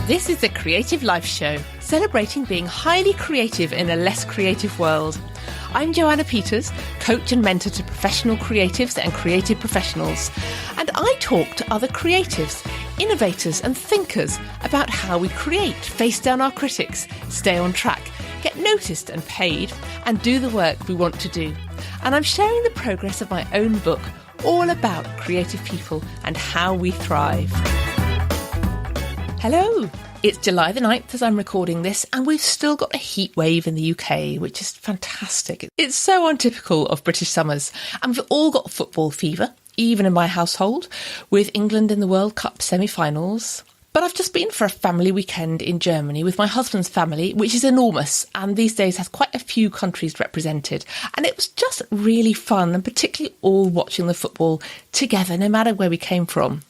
This is the Creative Life Show, celebrating being highly creative in a less creative world. I'm Joanna Peters, coach and mentor to professional creatives and creative professionals, and I talk to other creatives, innovators and thinkers about how we create, face down our critics, stay on track, get noticed and paid, and do the work we want to do. And I'm sharing the progress of my own book, all about creative people and how we thrive. Hello, it's July the 9th as I'm recording this, and we've still got a heat wave in the UK, which is fantastic. It's so untypical of British summers, and we've all got football fever, even in my household, with England in the World Cup semi-finals. But I've just been for a family weekend in Germany with my husband's family, which is enormous and these days has quite a few countries represented. And it was just really fun, and particularly all watching the football together, no matter where we came from.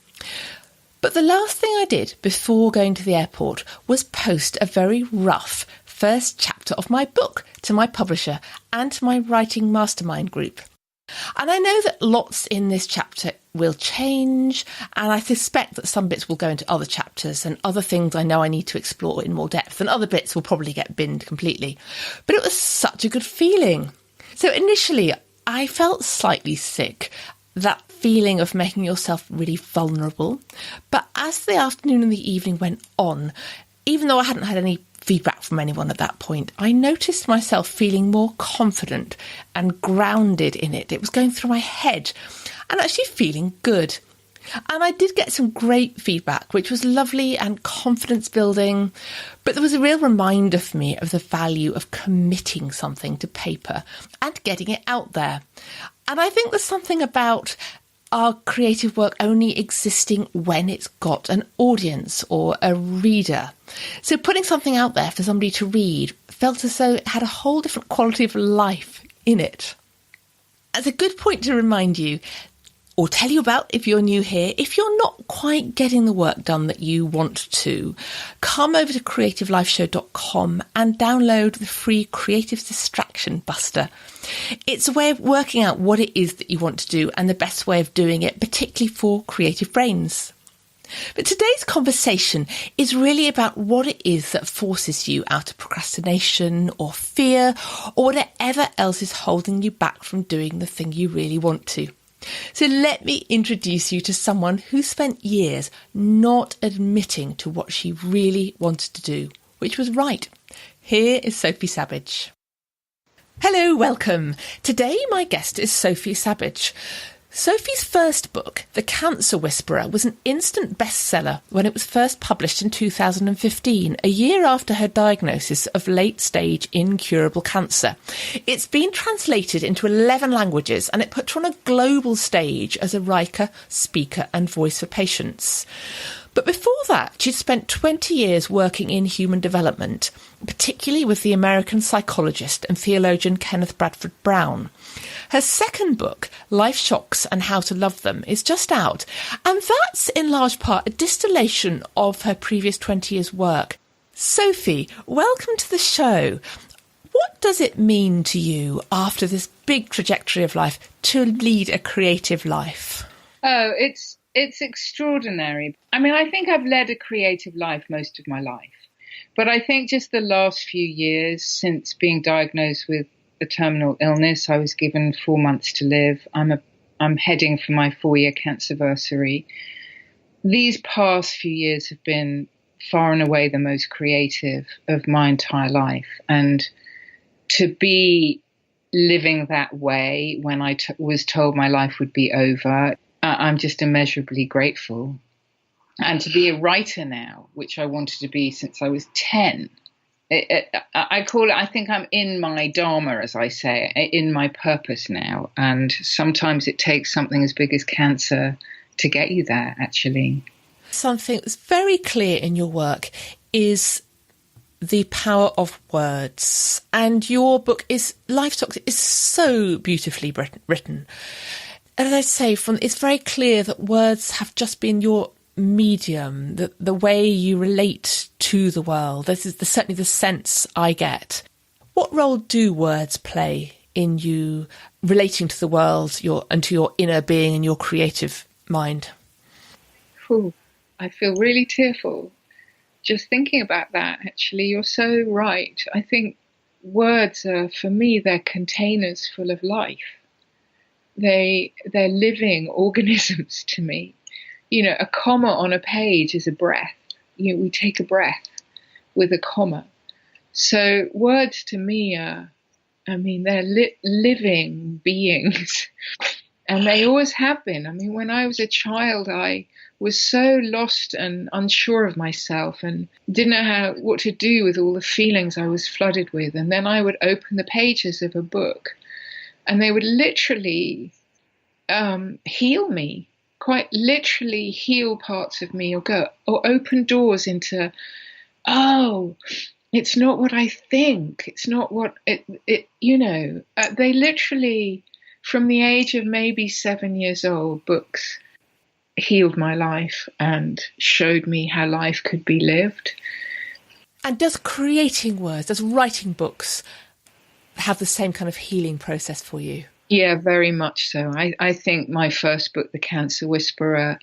But the last thing I did before going to the airport was post a very rough first chapter of my book to my publisher and to my writing mastermind group. And I know that lots in this chapter will change, and I suspect that some bits will go into other chapters, and other things I know I need to explore in more depth, and other bits will probably get binned completely. But it was such a good feeling. So initially, I felt slightly sick, that feeling of making yourself really vulnerable. But as the afternoon and the evening went on, even though I hadn't had any feedback from anyone at that point, I noticed myself feeling more confident and grounded in it. It was going through my head and actually feeling good. And I did get some great feedback, which was lovely and confidence building. But there was a real reminder for me of the value of committing something to paper and getting it out there. And I think there's something about our creative work only existing when it's got an audience or a reader. So putting something out there for somebody to read felt as though it had a whole different quality of life in it. That's a good point to remind you, or tell you about if you're new here. If you're not quite getting the work done that you want to, come over to creativelifeshow.com and download the free Creative Distraction Buster. It's a way of working out what it is that you want to do and the best way of doing it, particularly for creative brains. But today's conversation is really about what it is that forces you out of procrastination or fear or whatever else is holding you back from doing the thing you really want to. So let me introduce you to someone who spent years not admitting to what she really wanted to do, which was write. Here is Sophie Sabbage. Hello, welcome. Today my guest is Sophie Sabbage. Sophie's first book, The Cancer Whisperer, was an instant bestseller when it was first published in 2015, a year after her diagnosis of late-stage incurable cancer. It's been translated into 11 languages, and it put her on a global stage as a writer, speaker and voice for patients. But before that, she'd spent 20 years working in human development, particularly with the American psychologist and theologian Kenneth Bradford Brown. Her second book, Lifeshocks and How to Love Them, is just out, and that's in large part a distillation of her previous 20 years' work. Sophie, welcome to the show. What does it mean to you after this big trajectory of life to lead a creative life? Oh, it's extraordinary. I mean, I think I've led a creative life most of my life. But I think just the last few years since being diagnosed with a terminal illness, I was given 4 months to live. I'm heading for my 4-year cancerversary. These past few years have been far and away the most creative of my entire life. And to be living that way when I was told my life would be over, I'm just immeasurably grateful. And to be a writer now, which I wanted to be since I was 10, I call it, I think I'm in my dharma, as I say, in my purpose now. And sometimes it takes something as big as cancer to get you there, actually. Something that's very clear in your work is the power of words. And your book is Lifeshocks is so beautifully written. And as I say, it's very clear that words have just been your medium, the way you relate to the world. This is certainly the sense I get. What role do words play in you relating to the world and to your inner being and your creative mind? I feel really tearful just thinking about that, actually. You're so right. I think words are, for me, they're containers full of life. They're living organisms to me. You know, a comma on a page is a breath. You know, we take a breath with a comma. So words to me are, I mean, they're living beings. And they always have been. I mean, when I was a child, I was so lost and unsure of myself and didn't know what to do with all the feelings I was flooded with. And then I would open the pages of a book and they would literally heal me, quite literally heal parts of me, or open doors into, oh, it's not what I think. It's not what they literally, from the age of maybe 7 years old, books healed my life and showed me how life could be lived. And does creating words, does writing books have the same kind of healing process for you? Yeah, very much so. I think my first book, The Cancer Whisperer,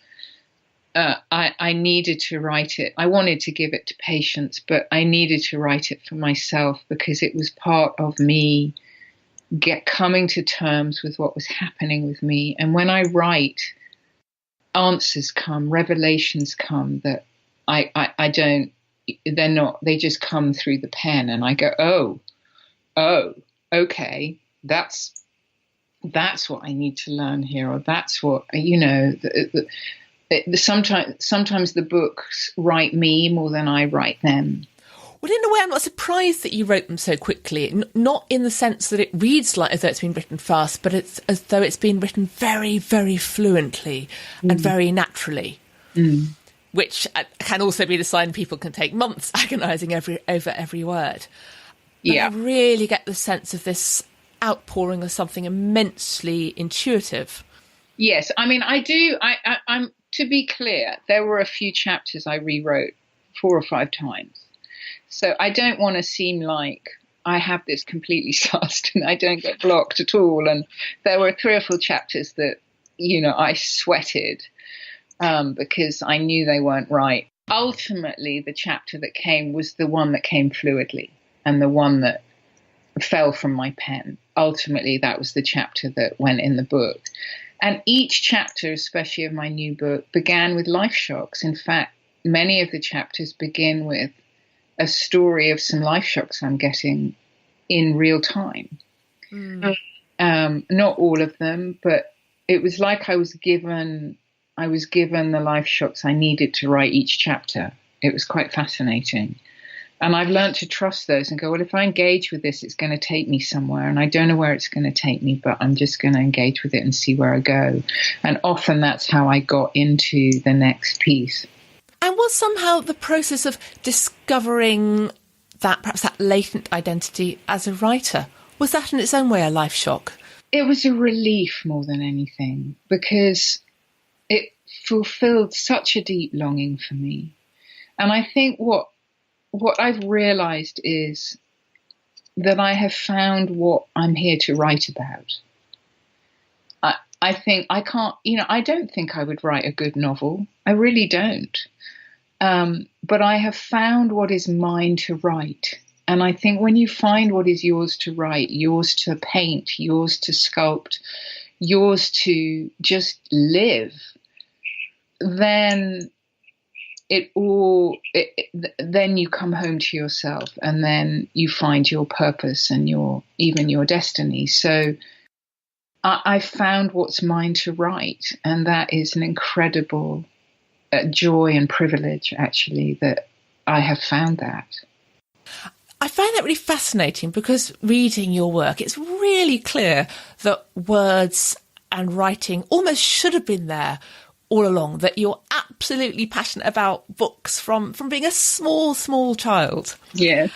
I needed to write it. I wanted to give it to patients, but I needed to write it for myself because it was part of me coming to terms with what was happening with me. And when I write, answers come, revelations come that they just come through the pen, and I go, oh, okay, that's what I need to learn here, or that's what, sometimes the books write me more than I write them. Well, in a way, I'm not surprised that you wrote them so quickly, not in the sense that it reads like as though it's been written fast, but it's as though it's been written very, very fluently and very naturally, which can also be the sign people can take months agonising over every word. But I really get the sense of this outpouring of something immensely intuitive. Yes, I mean, I do. I'm to be clear, there were a few chapters I rewrote 4 or 5 times. So I don't want to seem like I have this completely sussed and I don't get blocked at all. And there were 3 or 4 chapters that, I sweated because I knew they weren't right. Ultimately, the chapter that came was the one that came fluidly and the one that fell from my pen. Ultimately, that was the chapter that went in the book. And each chapter, especially of my new book, began with Lifeshocks. In fact, many of the chapters begin with a story of some life shocks I'm getting in real time. Not all of them, but it was like I was given the life shocks I needed to write each chapter. It was quite fascinating. And I've learned to trust those and go, well, if I engage with this, it's going to take me somewhere. And I don't know where it's going to take me, but I'm just going to engage with it and see where I go. And often that's how I got into the next piece. And was somehow the process of discovering perhaps that latent identity as a writer, was that in its own way a life shock? It was a relief more than anything, because it fulfilled such a deep longing for me. And I think what I've realized is that I have found what I'm here to write about. I think I can't, I don't think I would write a good novel. I really don't. But I have found what is mine to write. And I think when you find what is yours to write, yours to paint, yours to sculpt, yours to just live, then then you come home to yourself, and then you find your purpose and even your destiny. So I found what's mine to write, and that is an incredible joy and privilege, actually, that I have found that. I find that really fascinating, because reading your work, it's really clear that words and writing almost should have been there all along, that you're absolutely passionate about books from being a small child. Yeah.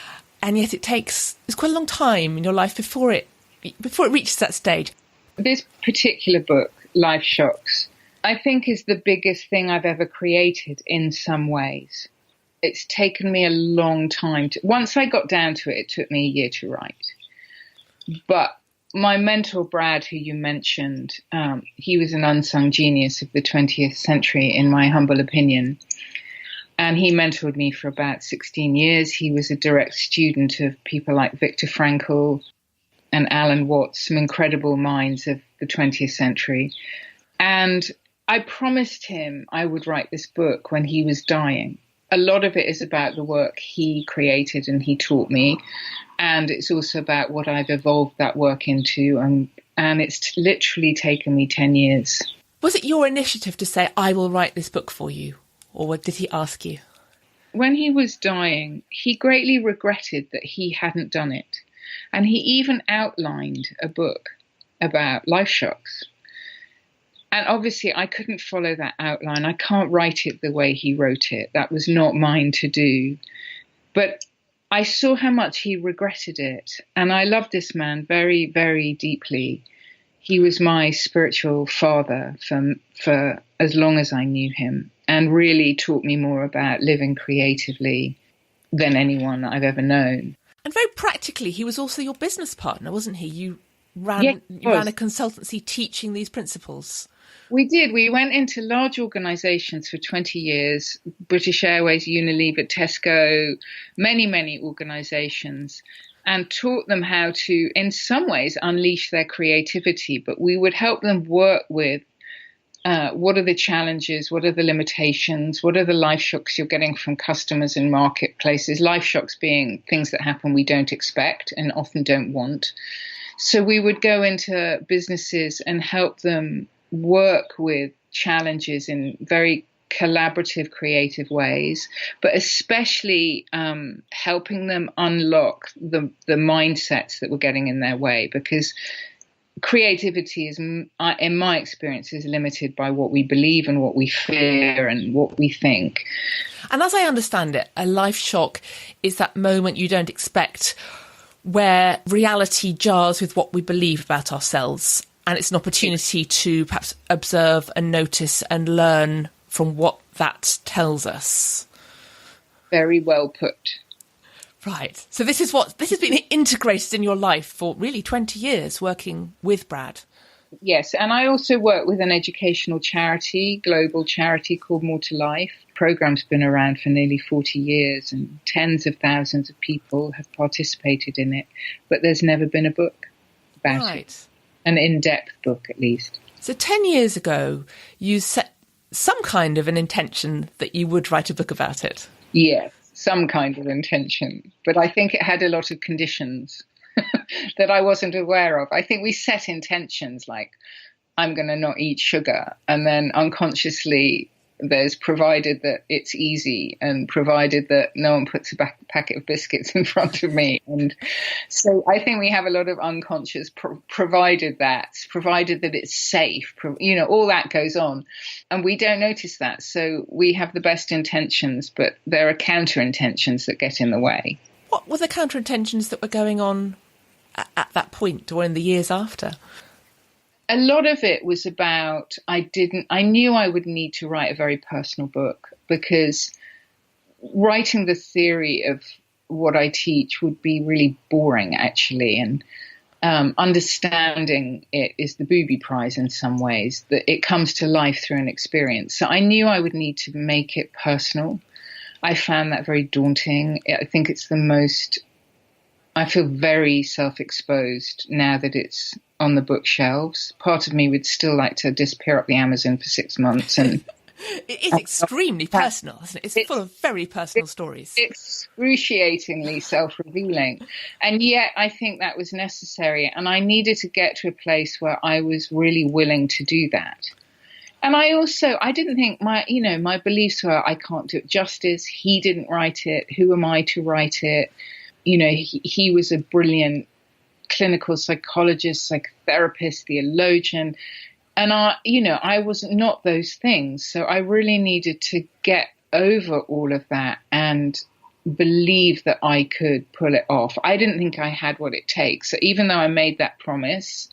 And yet it's quite a long time in your life before it reaches that stage. This particular book, Lifeshocks, I think is the biggest thing I've ever created in some ways. It's taken me a long time once I got down to it, it took me a year to write. But my mentor, Brad, who you mentioned, he was an unsung genius of the 20th century, in my humble opinion. And he mentored me for about 16 years. He was a direct student of people like Viktor Frankl and Alan Watts, some incredible minds of the 20th century. And I promised him I would write this book when he was dying. A lot of it is about the work he created and he taught me. And it's also about what I've evolved that work into. And it's literally taken me 10 years. Was it your initiative to say, I will write this book for you? Or did he ask you? When he was dying, he greatly regretted that he hadn't done it. And he even outlined a book about Lifeshocks. And obviously, I couldn't follow that outline. I can't write it the way he wrote it. That was not mine to do. But I saw how much he regretted it. And I loved this man very, very deeply. He was my spiritual father for as long as I knew him, and really taught me more about living creatively than anyone I've ever known. And very practically, he was also your business partner, wasn't he? You ran a consultancy teaching these principles. We did. We went into large organisations for 20 years, British Airways, Unilever, Tesco, many, many organisations, and taught them how to, in some ways, unleash their creativity. But we would help them work with what are the challenges, what are the limitations, what are the life shocks you're getting from customers in marketplaces, life shocks being things that happen we don't expect and often don't want. So we would go into businesses and help them work with challenges in very collaborative, creative ways, but especially helping them unlock the mindsets that were getting in their way, because creativity is, in my experience, is limited by what we believe and what we fear and what we think. And as I understand it, a life shock is that moment you don't expect where reality jars with what we believe about ourselves. And it's an opportunity to perhaps observe and notice and learn from what that tells us. Very well put. Right. So this has been integrated in your life for really 20 years, working with Brad. Yes. And I also work with an educational charity, global charity called More to Life. The program's been around for nearly 40 years and tens of thousands of people have participated in it. But there's never been a book about it. An in-depth book, at least. So 10 years ago, you set some kind of an intention that you would write a book about it. Yes, some kind of intention. But I think it had a lot of conditions that I wasn't aware of. I think we set intentions like, I'm going to not eat sugar. And then unconsciously, there's provided that it's easy and provided that no one puts a packet of biscuits in front of me. And so I think we have a lot of unconscious provided that it's safe, all that goes on. And we don't notice that. So we have the best intentions, but there are counter intentions that get in the way. What were the counter intentions that were going on at that point or in the years after? A lot of it was about, I knew I would need to write a very personal book, because writing the theory of what I teach would be really boring, actually. And understanding it is the booby prize in some ways, that it comes to life through an experience. So I knew I would need to make it personal. I found that very daunting. I think I feel very self-exposed now that it's on the bookshelves. Part of me would still like to disappear up the Amazon for 6 months. And it is extremely personal, isn't it? It's full of very personal stories. Excruciatingly self-revealing. And yet I think that was necessary. And I needed to get to a place where I was really willing to do that. And I didn't think my beliefs were, I can't do it justice. He didn't write it. Who am I to write it? He was a brilliant clinical psychologist, psychotherapist, theologian. And I was not those things. So I really needed to get over all of that and believe that I could pull it off. I didn't think I had what it takes. So even though I made that promise,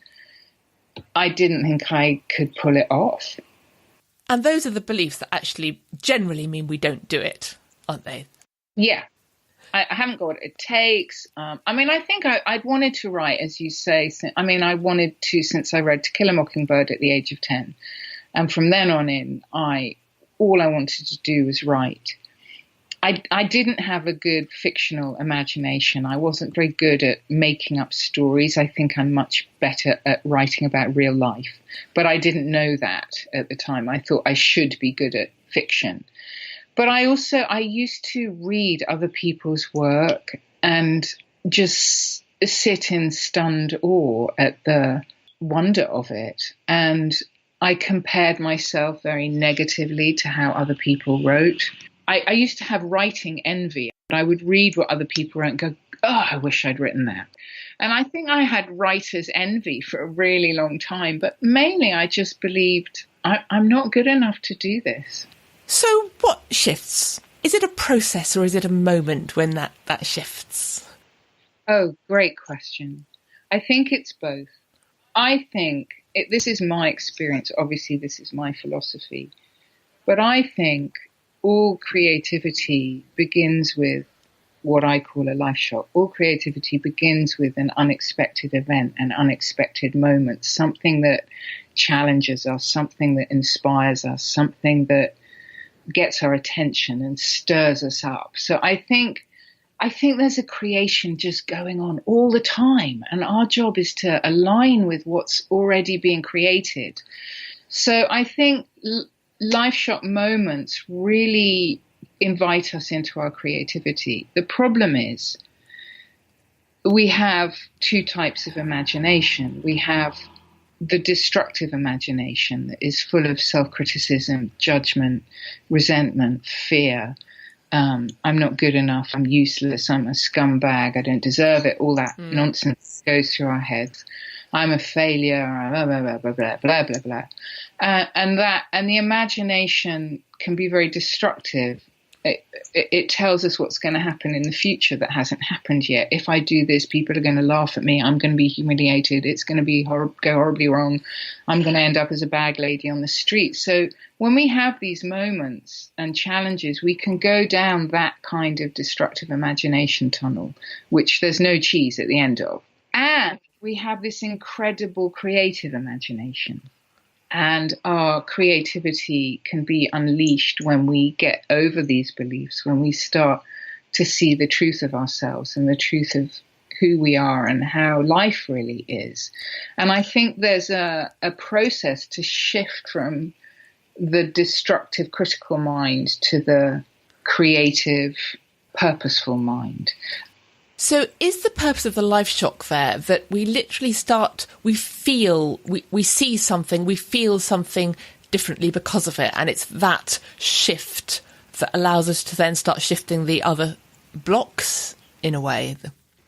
I didn't think I could pull it off. And those are the beliefs that actually generally mean we don't do it, aren't they? Yeah. I haven't got what it takes. I think I'd wanted to write, as you say. I wanted to since I read To Kill a Mockingbird at the age of 10. And from then on in, all I wanted to do was write. I didn't have a good fictional imagination. I wasn't very good at making up stories. I think I'm much better at writing about real life. But I didn't know that at the time. I thought I should be good at fiction. But I used to read other people's work and just sit in stunned awe at the wonder of it. And I compared myself very negatively to how other people wrote. I used to have writing envy. I would read what other people wrote and go, oh, I wish I'd written that. And I think I had writer's envy for a really long time, but mainly I just believed I'm not good enough to do this. So what shifts? Is it a process or is it a moment when that shifts? Oh, great question. I think it's both. I think, this is my experience, obviously this is my philosophy, but I think all creativity begins with what I call a life shock. All creativity begins with an unexpected event, an unexpected moment, something that challenges us, something that inspires us, something that gets our attention and stirs us up. So I think there's a creation just going on all the time, and our job is to align with what's already being created. So I think life shock moments really invite us into our creativity. The problem is we have two types of imagination. We have the destructive imagination that is full of self-criticism, judgment, resentment, fear. I'm not good enough. I'm useless. I'm a scumbag. I don't deserve it. All that nonsense goes through our heads. I'm a failure. Blah, blah, blah, blah, blah, blah, blah. And the imagination can be very destructive. It tells us what's going to happen in the future that hasn't happened yet. If I do this, people are going to laugh at me. I'm going to be humiliated. It's going to go horribly wrong. I'm going to end up as a bag lady on the street. So when we have these moments and challenges, we can go down that kind of destructive imagination tunnel, which there's no cheese at the end of. And we have this incredible creative imagination. And our creativity can be unleashed when we get over these beliefs, when we start to see the truth of ourselves and the truth of who we are and how life really is. And I think there's a process to shift from the destructive, critical mind to the creative, purposeful mind. So is the purpose of the life shock there that we literally we see something, we feel something differently because of it, and it's that shift that allows us to then start shifting the other blocks in a way?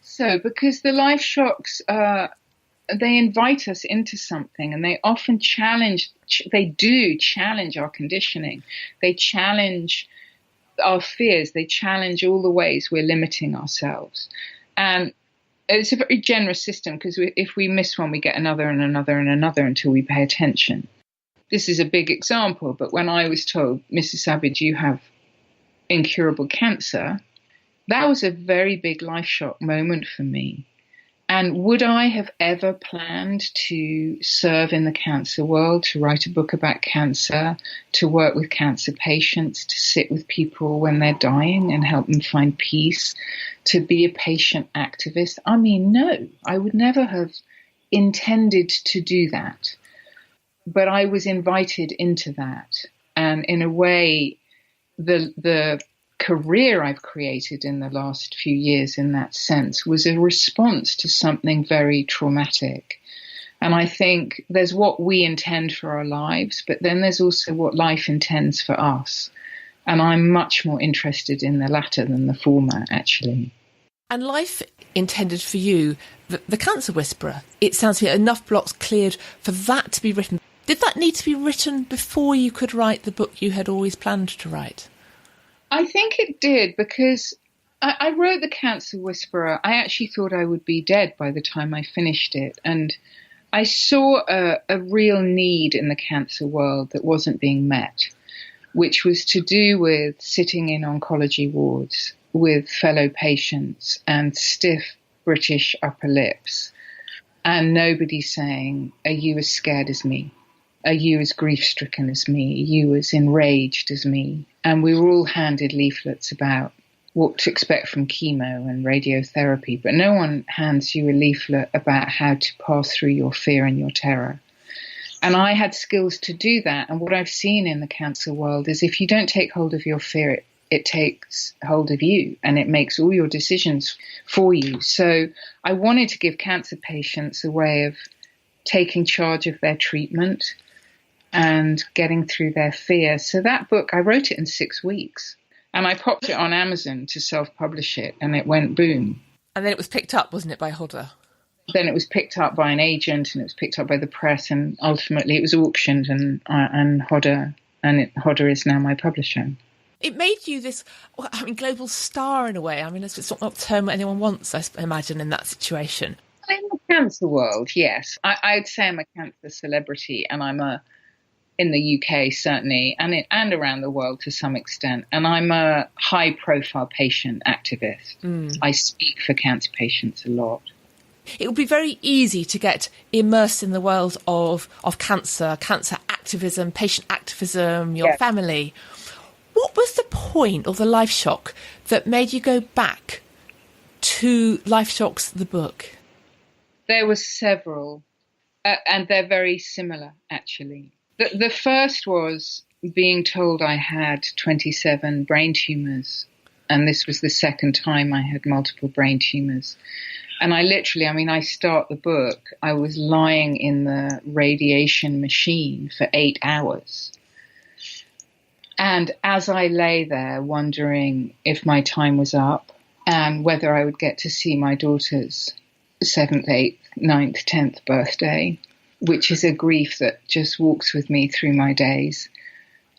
So because the life shocks, they invite us into something, and they often challenge our conditioning. They challenge our fears. They challenge all the ways we're limiting ourselves. And it's a very generous system, because if we miss one, we get another and another and another until we pay attention. This is a big example, but when I was told, Mrs. Sabbage, you have incurable cancer, that was a very big life shock moment for me. And would I have ever planned to serve in the cancer world, to write a book about cancer, to work with cancer patients, to sit with people when they're dying and help them find peace, to be a patient activist? I mean, no, I would never have intended to do that. But I was invited into that. And in a way, the career I've created in the last few years in that sense was a response to something very traumatic. And I think there's what we intend for our lives, but then there's also what life intends for us. And I'm much more interested in the latter than the former, actually. And life intended for you, the Cancer Whisperer, it sounds like enough blocks cleared for that to be written. Did that need to be written before you could write the book you had always planned to write? I think it did, because I wrote The Cancer Whisperer. I actually thought I would be dead by the time I finished it. And I saw a real need in the cancer world that wasn't being met, which was to do with sitting in oncology wards with fellow patients and stiff British upper lips, and nobody saying, are you as scared as me? Are you as grief-stricken as me? Are you as enraged as me? and we were all handed leaflets about what to expect from chemo and radiotherapy, but no one hands you a leaflet about how to pass through your fear and your terror. And I had skills to do that. And what I've seen in the cancer world is if you don't take hold of your fear, it takes hold of you and it makes all your decisions for you. So I wanted to give cancer patients a way of taking charge of their treatment and getting through their fear. So that book, I wrote it in 6 weeks. And I popped it on Amazon to self-publish it, and it went boom. And then it was picked up, wasn't it, by Hodder? Then it was picked up by an agent, and it was picked up by the press, and ultimately it was auctioned, and Hodder, Hodder is now my publisher. It made you this, global star in a way. I mean, it's not a term anyone wants, I imagine, in that situation. In the cancer world, yes. I'd say I'm a cancer celebrity, and I'm in the UK, certainly, and around the world to some extent. And I'm a high-profile patient activist. I speak for cancer patients a lot. It would be very easy to get immersed in the world of cancer activism, patient activism, your family. What was the point or the life shock that made you go back to Lifeshocks, the book? There were several, and they're very similar, actually. The first was being told I had 27 brain tumours, and this was the second time I had multiple brain tumours. And I start the book, I was lying in the radiation machine for 8 hours. And as I lay there wondering if my time was up and whether I would get to see my daughter's 7th, 8th, 9th, 10th birthday, which is a grief that just walks with me through my days.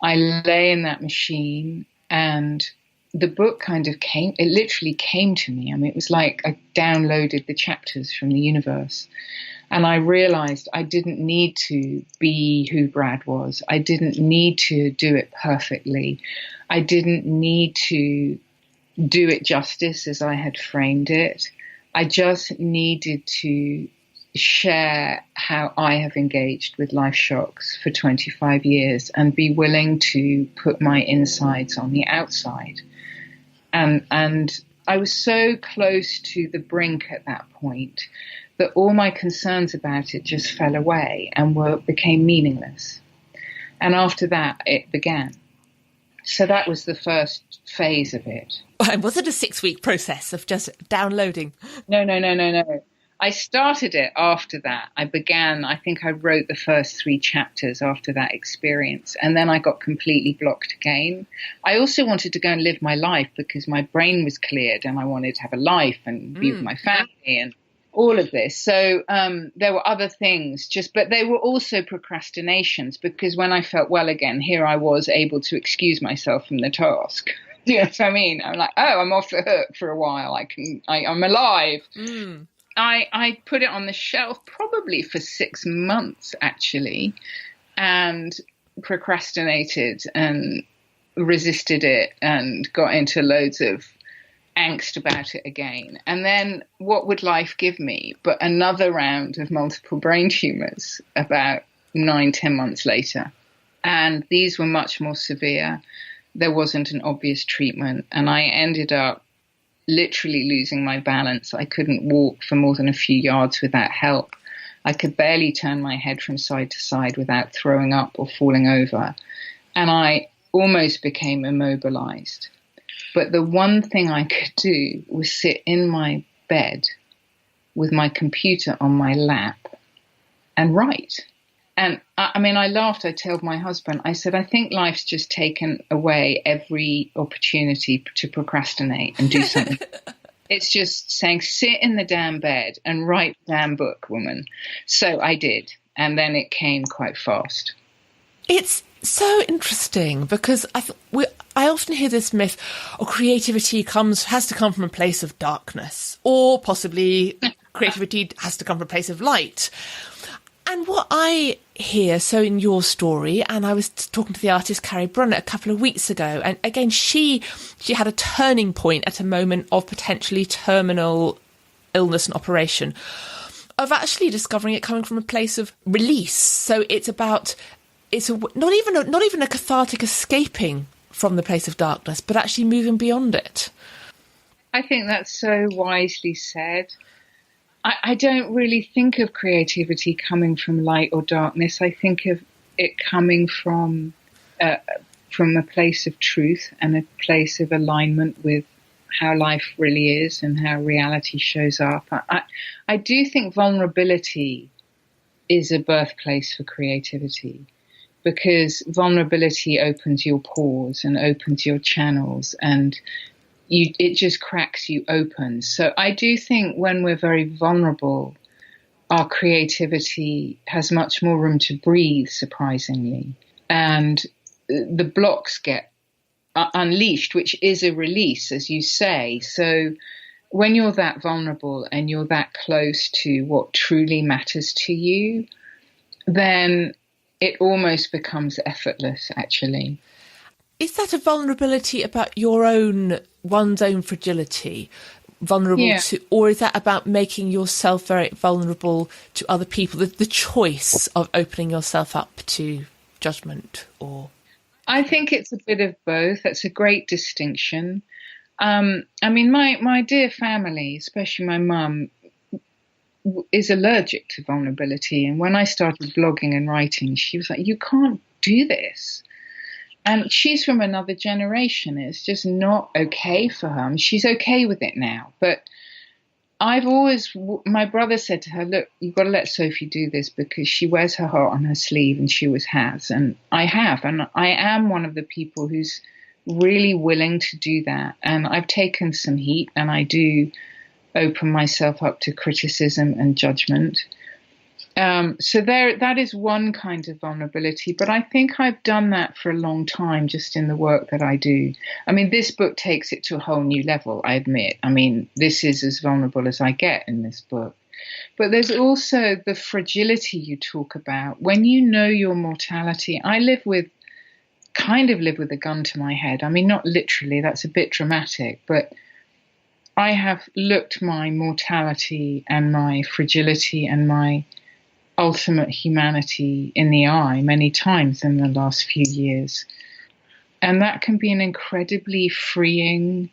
I lay in that machine and the book it literally came to me. I mean, it was like I downloaded the chapters from the universe. And I realized I didn't need to be who Brad was. I didn't need to do it perfectly. I didn't need to do it justice as I had framed it. I just needed to share how I have engaged with Lifeshocks for 25 years and be willing to put my insides on the outside. And I was so close to the brink at that point that all my concerns about it just fell away and became meaningless. And after that, it began. So that was the first phase of it. And was it a 6-week process of just downloading? No. I started it after that. I wrote the first 3 chapters after that experience, and then I got completely blocked again. I also wanted to go and live my life because my brain was cleared and I wanted to have a life and be with my family and all of this. So there were other things, but they were also procrastinations because when I felt well again, here I was able to excuse myself from the task. Do you know what I mean? I'm like, I'm off the hook for a while. I'm alive. I put it on the shelf probably for 6 months, actually, and procrastinated and resisted it and got into loads of angst about it again. And then what would life give me but another round of multiple brain tumours about 9-10 months later? And these were much more severe. There wasn't an obvious treatment, and I ended up literally losing my balance. I couldn't walk for more than a few yards without help. I could barely turn my head from side to side without throwing up or falling over. And I almost became immobilized. But the one thing I could do was sit in my bed with my computer on my lap and write. And I laughed. I told my husband, I said, I think life's just taken away every opportunity to procrastinate and do something. It's just saying, sit in the damn bed and write the damn book, woman. So I did. And then it came quite fast. It's so interesting because I often hear this myth, creativity has to come from a place of darkness, or possibly creativity has to come from a place of light. And what I hear, so in your story, and I was talking to the artist Carrie Brunnett a couple of weeks ago, and again, she had a turning point at a moment of potentially terminal illness and operation, of actually discovering it coming from a place of release. So not even a cathartic escaping from the place of darkness, but actually moving beyond it. I think that's so wisely said. I don't really think of creativity coming from light or darkness. I think of it coming from a place of truth and a place of alignment with how life really is and how reality shows up. I do think vulnerability is a birthplace for creativity, because vulnerability opens your pores and opens your channels, and it just cracks you open. So I do think when we're very vulnerable, our creativity has much more room to breathe, surprisingly. And the blocks get unleashed, which is a release, as you say. So when you're that vulnerable and you're that close to what truly matters to you, then it almost becomes effortless, actually. Is that a vulnerability about one's own fragility, vulnerable to, or is that about making yourself very vulnerable to other people? The choice of opening yourself up to judgment, or? I think it's a bit of both. That's a great distinction. I mean, my dear family, especially my mum, is allergic to vulnerability. And when I started blogging and writing, she was like, "You can't do this." And she's from another generation. It's just not okay for her. I mean, she's okay with it now. But my brother said to her, "Look, you've got to let Sophie do this because she wears her heart on her sleeve," and she always has. And I have. And I am one of the people who's really willing to do that. And I've taken some heat, and I do open myself up to criticism and judgment. So that is one kind of vulnerability, but I think I've done that for a long time just in the work that I do. I mean, this book takes it to a whole new level, I admit. I mean, this is as vulnerable as I get in this book. But there's also the fragility you talk about. When you know your mortality, I live with a gun to my head. I mean, not literally, that's a bit dramatic, but I have looked my mortality and my fragility and my ultimate humanity in the eye many times in the last few years. And that can be an incredibly freeing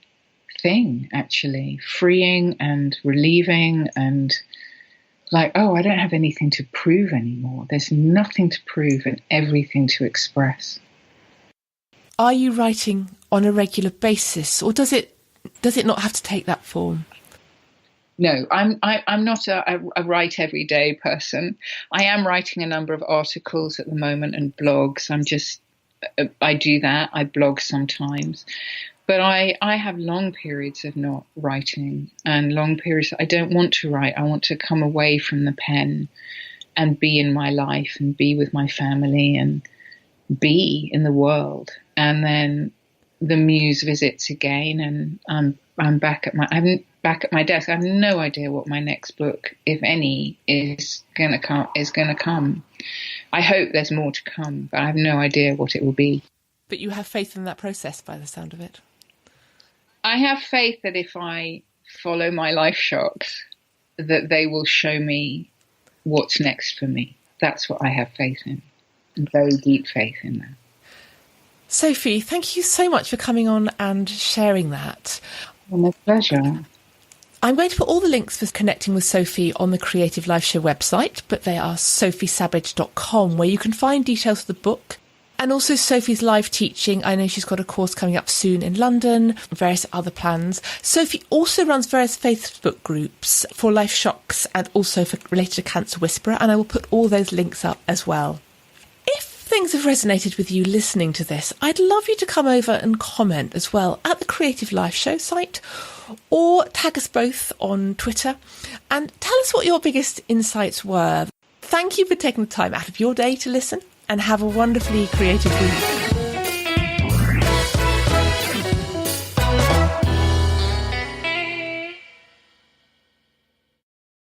thing, actually. Freeing and relieving and like, oh, I don't have anything to prove anymore. There's nothing to prove and everything to express. Are you writing on a regular basis, or does it not have to take that form? No, I'm not a write every day person. I am writing a number of articles at the moment and blogs. I do that. I blog sometimes. But I have long periods of not writing and long periods I don't want to write. I want to come away from the pen and be in my life and be with my family and be in the world. And then the muse visits again, and I'm back at my desk. I have no idea what my next book, if any, is going to come. I hope there's more to come, but I have no idea what it will be. But you have faith in that process, by the sound of it. I have faith that if I follow my Lifeshocks, that they will show me what's next for me. That's what I have faith in, very deep faith in that. Sophie, thank you so much for coming on and sharing that. Well, my pleasure. I'm going to put all the links for connecting with Sophie on the Creative Life Show website, but they are sophiesabage.com, where you can find details of the book and also Sophie's live teaching. I know she's got a course coming up soon in London, various other plans. Sophie also runs various Facebook groups for Lifeshocks and also related to Cancer Whisperer, and I will put all those links up as well. If things have resonated with you listening to this, I'd love you to come over and comment as well at the Creative Life Show site, or tag us both on Twitter and tell us what your biggest insights were. Thank you for taking the time out of your day to listen, and have a wonderfully creative week.